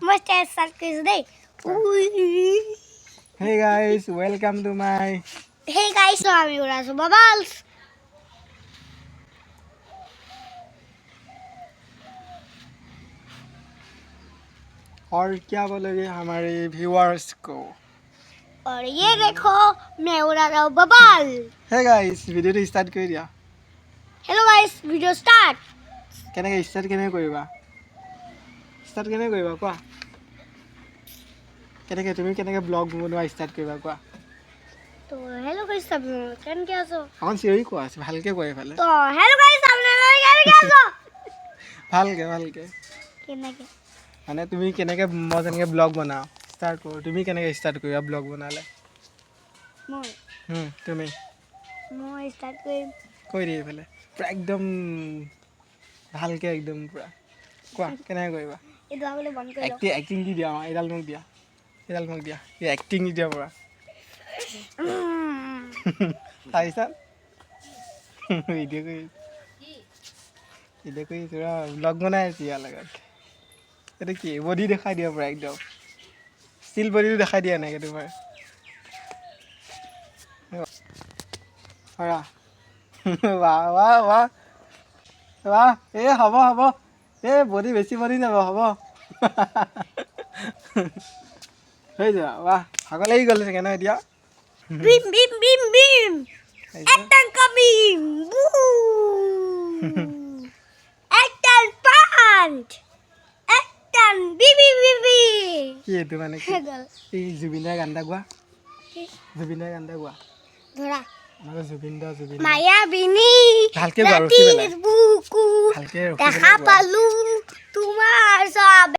Must have circus day. Hey guys, welcome to my. Hey guys, so I'm Urasu Bubbles. और क्या बोलोगे हमारे viewers को? और ये देखो मैं उड़ा रहा हूँ बबल. Hey guys, ভিডিওটো স্টার্ট কৰি দিয়া. Hello guys, video start. কেনেকৈ স্টাৰ্ট কেনেকৈ কৰিবা? স্টাৰ্ট কেনেকৈ কৰিবা কোৱা? তুমি কেনেকৈ ব্লগ বনোৱা স্টাৰ্ট কৰিবা কোৱা? তো hello guys, सब কেন কে আছো? অকণ চিঞৰি কোৱা, ভালকৈ কোৱা এফালে. তো hello guys, আপোনালোকে কেন কে আছো? ভালকৈ. কেনেকে? মানে তুমি কেনেকৈ মই যেনেকৈ ব্লগ বনাওঁ ষ্টাৰ্ট কৰোঁ, তুমি কেনেকৈ ষ্টাৰ্ট কৰিবা ব্লগ বনালে? তুমি মই ষ্টাৰ্ট কৰিম. কৈ দিয়া এইফালে পূৰা একদম ভালকৈ একদম পূৰা কোৱা কেনেকৈ কৰিবা? এইটো আগলৈ বন্ধ কৰি লওঁ. এক্টিং দি দিয়া, এইডাল মোক দিয়া এই এক্টিং দি দিয়া পূৰা. তাৰপিছত ভিডিঅ' কৰি পূৰা ব্লগ বনাই আছোঁ ইয়াৰ লগত. এইটো কি বডি দেখাই দিয়া পূৰা একদম ষ্টিল বডিটো দেখাই দিয়া এনেকৈ তোমাৰ বাহ এই হ'ব এই বডি বেছি বডি যাব হ'ব হৈ যোৱা বাহ ভাগৰ লাগি গ'ল চাগে ন এতিয়া বিম বিম বিম বিম একটান কাবিম বু একটান পাঞ্চ একটান বিবি বিবি কি এইটো মানে এই জুবিনদাৰ গান এটা গোৱা ধৰা আমাৰ জুবিন মায়াবিনী ভালকৈ গোৱা ৰখি পেলাই বুকু ভালকৈ দেখা পালো তোমাৰ সব